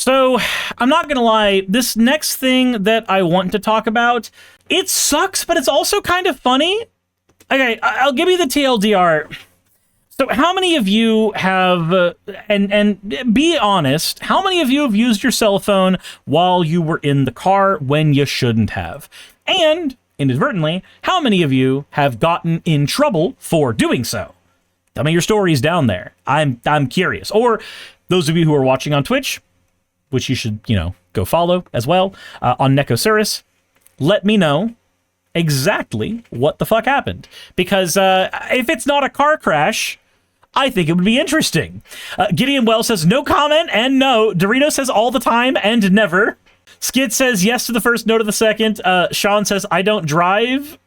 So, I'm not gonna lie, this next thing that I want to talk about, it sucks, but it's also kind of funny. Okay, I'll give you the TLDR. So, how many of you have, and be honest, how many of you have used your cell phone while you were in the car when you shouldn't have? And, inadvertently, how many of you have gotten in trouble for doing so? Tell me your stories down there. I'm curious. Or, those of you who are watching on Twitch, which you should, go follow as well, on Suris, let me know exactly what the fuck happened. Because if it's not a car crash, I think it would be interesting. Gideon Wells says, no comment and no. Dorito says all the time and never. Skid says yes to the first, no to the second. Sean says, I don't drive.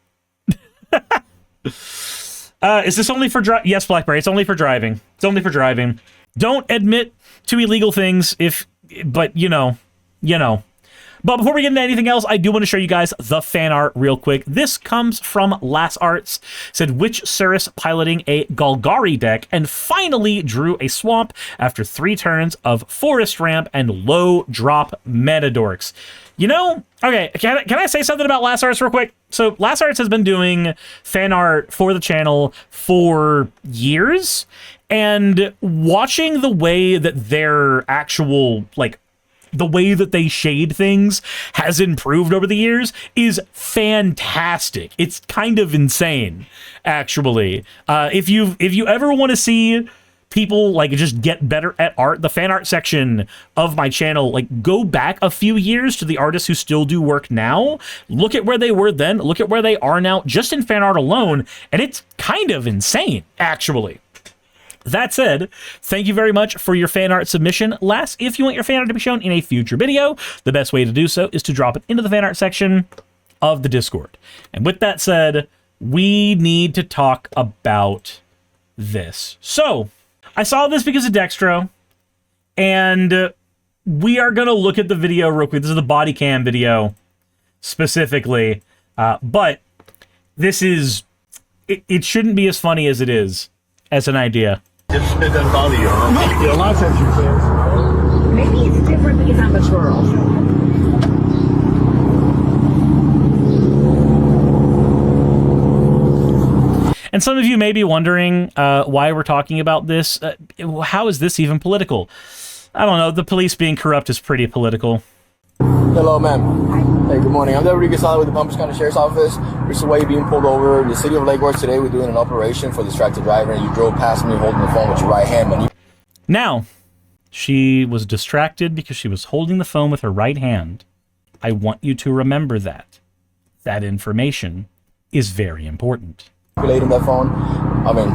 Is this only for driving? Yes, Blackberry, it's only for driving. It's only for driving. Don't admit to illegal things but you know. But before we get into anything else, I do want to show you guys the fan art real quick. This comes from Lass Arts. Said, which Suris piloting a Golgari deck and finally drew a swamp after 3 turns of forest ramp and low drop mana dorks. Okay, can I say something about Lass Arts real quick? So Lass Arts has been doing fan art for the channel for years, and watching the way that their actual, the way that they shade things has improved over the years is fantastic. It's kind of insane, actually. If you ever want to see people just get better at art, the fan art section of my channel, go back a few years to the artists who still do work now. Look at where they were then, look at where they are now, just in fan art alone, and it's kind of insane, actually. That said, thank you very much for your fan art submission. Lass, if you want your fan art to be shown in a future video, the best way to do so is to drop it into the fan art section of the Discord. And with that said, we need to talk about this. So, I saw this because of Dextro, and we are going to look at the video real quick. This is the body cam video, specifically. But this is... It shouldn't be as funny as it is, as an idea. It doesn't bother you, huh? Yeah, a lot of times you can. Maybe it's different because I'm a girl. And some of you may be wondering why we're talking about this. How is this even political? I don't know. The police being corrupt is pretty political. Hello, ma'am. Hey, good morning. I'm Deputy Gasala with the Palm Beach County Sheriff's Office. Recently being pulled over in the city of Lake Worth today. We're doing an operation for distracted driver, and you drove past me holding the phone with your right hand. Now, she was distracted because she was holding the phone with her right hand. I want you to remember that. That information is very important. Manipulating that phone. I mean,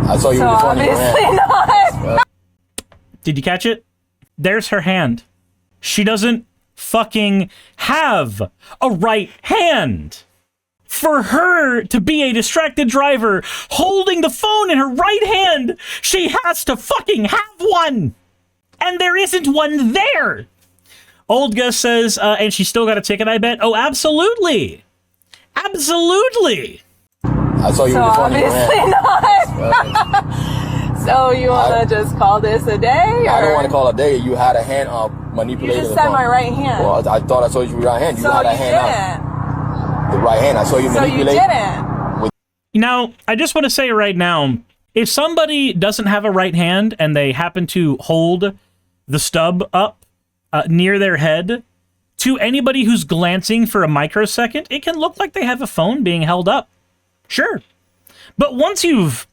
I saw you with the phone in your hand. Not. Did you catch it? There's her hand. She doesn't fucking have a right hand. For her to be a distracted driver holding the phone in her right hand, she has to fucking have one. And there isn't one there. Old Gus says, and she still got a ticket, I bet. Oh, absolutely. Absolutely. I saw you with the phone in your hand. Not. So you want to just call this a day? Or? I don't want to call it a day. You had a hand manipulating You just the said phone. my right hand. Well, I thought I saw you with your right hand. You had a hand didn't. The right hand. I saw you manipulate. So you didn't. Now, I just want to say right now, if somebody doesn't have a right hand and they happen to hold the stub up near their head, to anybody who's glancing for a microsecond, it can look like they have a phone being held up. Sure. But once you've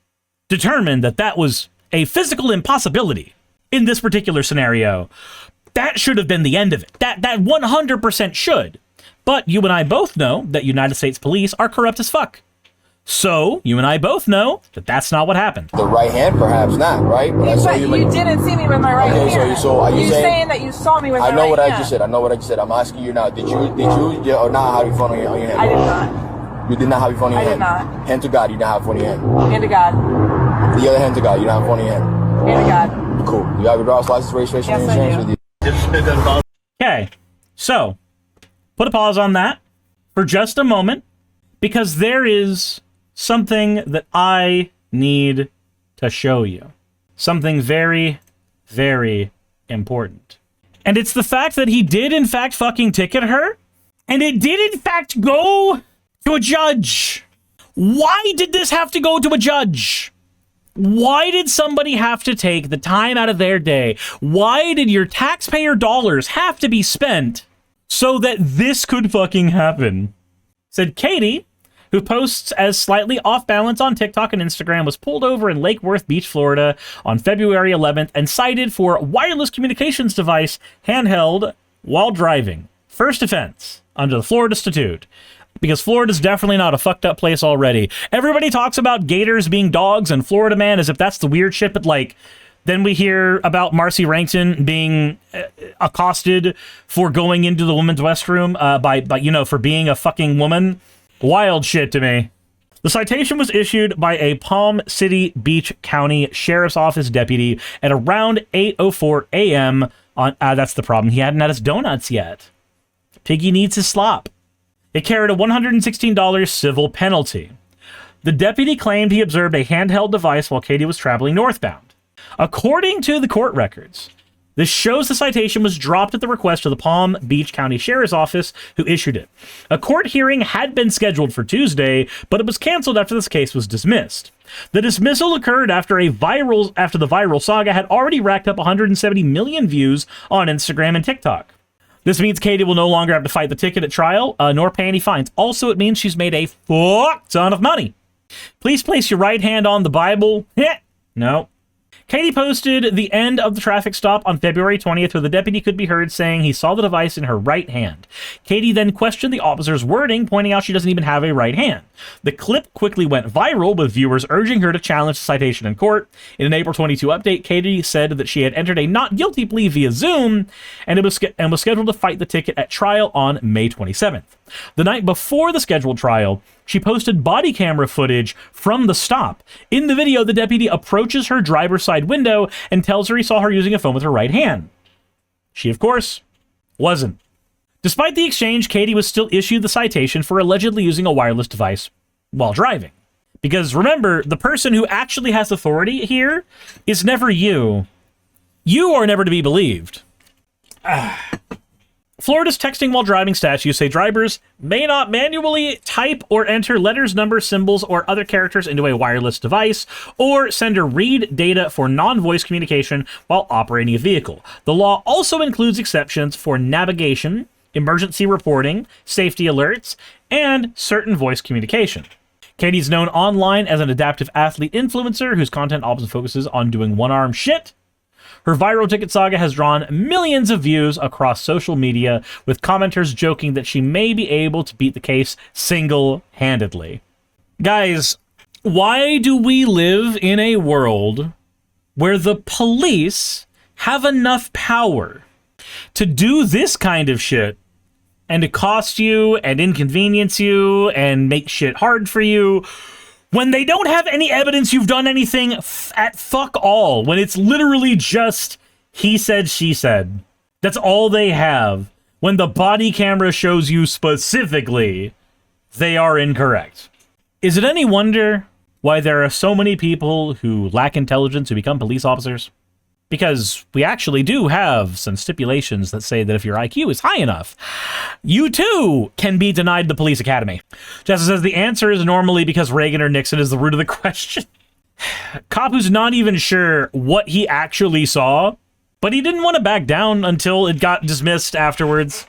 determined that that was a physical impossibility in this particular scenario, that should have been the end of it. That 100% should. But you and I both know that United States police are corrupt as fuck. So, you and I both know that that's not what happened. The right hand, perhaps not, right? But I saw you didn't see me with my right hand. So are you saying that you saw me with my right hand? I know what I just said. I know what I just said. I'm asking you now. Did you or not have your phone on your hand? I did not. You did not have your phone in your hand? I did not. Hand to God, you didn't have your phone in your hand. Hand to God. The other hand to God, you don't have your phone in your hand. Hand to God. Cool. You have your driver's license, registration, and insurance with you? Okay, so, put a pause on that for just a moment, because there is something that I need to show you. Something very, very important. And it's the fact that he did, in fact, fucking ticket her. And it did, in fact, go to a judge. Why did this have to go to a judge? Why did somebody have to take the time out of their day? Why did your taxpayer dollars have to be spent so that this could fucking happen? Said Katie, who posts as slightly off balance on TikTok and Instagram, was pulled over in Lake Worth Beach, Florida on February 11th and cited for wireless communications device handheld while driving. First offense under the Florida Statute. Because Florida's definitely not a fucked up place already. Everybody talks about gators being dogs and Florida man as if that's the weird shit, but like, then we hear about Marcy Rankton being accosted for going into the women's restroom by for being a fucking woman. Wild shit to me. The citation was issued by a Palm City Beach County Sheriff's Office deputy at around 8:04 a.m. on, that's the problem. He hadn't had his donuts yet. Piggy needs his slop. It carried a $116 civil penalty. The deputy claimed he observed a handheld device while Katie was traveling northbound. According to the court records, this shows the citation was dropped at the request of the Palm Beach County Sheriff's Office, who issued it. A court hearing had been scheduled for Tuesday, but it was canceled after this case was dismissed. The dismissal occurred after the viral saga had already racked up 170 million views on Instagram and TikTok. This means Katie will no longer have to fight the ticket at trial, nor pay any fines. Also, it means she's made a fuck ton of money. Please place your right hand on the Bible. No. Katie posted the end of the traffic stop on February 20th, where the deputy could be heard saying he saw the device in her right hand. Katie then questioned the officer's wording, pointing out she doesn't even have a right hand. The clip quickly went viral, with viewers urging her to challenge the citation in court. In an April 22 update, Katie said that she had entered a not guilty plea via Zoom and was scheduled to fight the ticket at trial on May 27th. The night before the scheduled trial, she posted body camera footage from the stop. In the video, the deputy approaches her driver's side window and tells her he saw her using a phone with her right hand. She, of course, wasn't. Despite the exchange, Katie was still issued the citation for allegedly using a wireless device while driving. Because remember, the person who actually has authority here is never you. You are never to be believed. Florida's texting while driving statutes say drivers may not manually type or enter letters, numbers, symbols, or other characters into a wireless device, or send or read data for non-voice communication while operating a vehicle. The law also includes exceptions for navigation, emergency reporting, safety alerts, and certain voice communication. Katie's known online as an adaptive athlete influencer whose content often focuses on doing one-arm shit. Her viral ticket saga has drawn millions of views across social media, with commenters joking that she may be able to beat the case single-handedly. Guys, why do we live in a world where the police have enough power to do this kind of shit and to cost you and inconvenience you and make shit hard for you when they don't have any evidence you've done anything at fuck all, when it's literally just he said, she said? That's all they have. When the body camera shows you specifically they are incorrect. Is it any wonder why there are so many people who lack intelligence who become police officers? Because we actually do have some stipulations that say that if your IQ is high enough, you too can be denied the police academy. Jessica says the answer is normally because Reagan or Nixon is the root of the question. Cop who's not even sure what he actually saw, but he didn't want to back down until it got dismissed afterwards.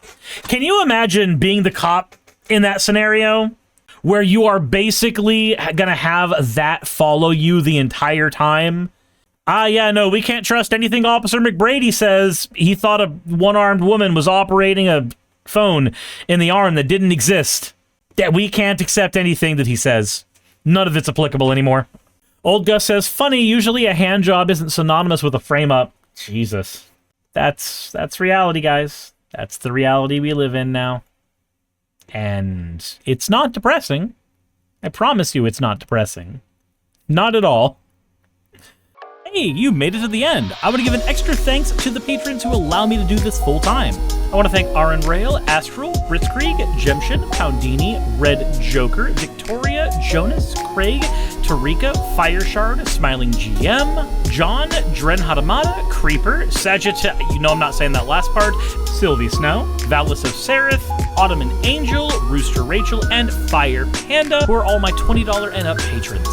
Can you imagine being the cop in that scenario where you are basically gonna have that follow you the entire time? Yeah, no, we can't trust anything Officer McBrady says. He thought a one-armed woman was operating a phone in the arm that didn't exist. Yeah, we can't accept anything that he says. None of it's applicable anymore. Old Gus says, funny, usually a hand job isn't synonymous with a frame-up. Jesus. That's reality, guys. That's the reality we live in now. And it's not depressing. I promise you it's not depressing. Not at all. Hey, you made it to the end. I want to give an extra thanks to the patrons who allow me to do this full time. I want to thank Aaron Rail, Astral, Kritzkrieg, Jemshin, Poundini, Red Joker, Victoria, Jonas, Craig, Tarika, Fireshard, Smiling GM, John, Dren Hadamada, Creeper, Sagitta, you know I'm not saying that last part, Sylvie Snow, Valis of Seraph, Ottoman Angel, Rooster Rachel, and Fire Panda, who are all my $20 and up patrons.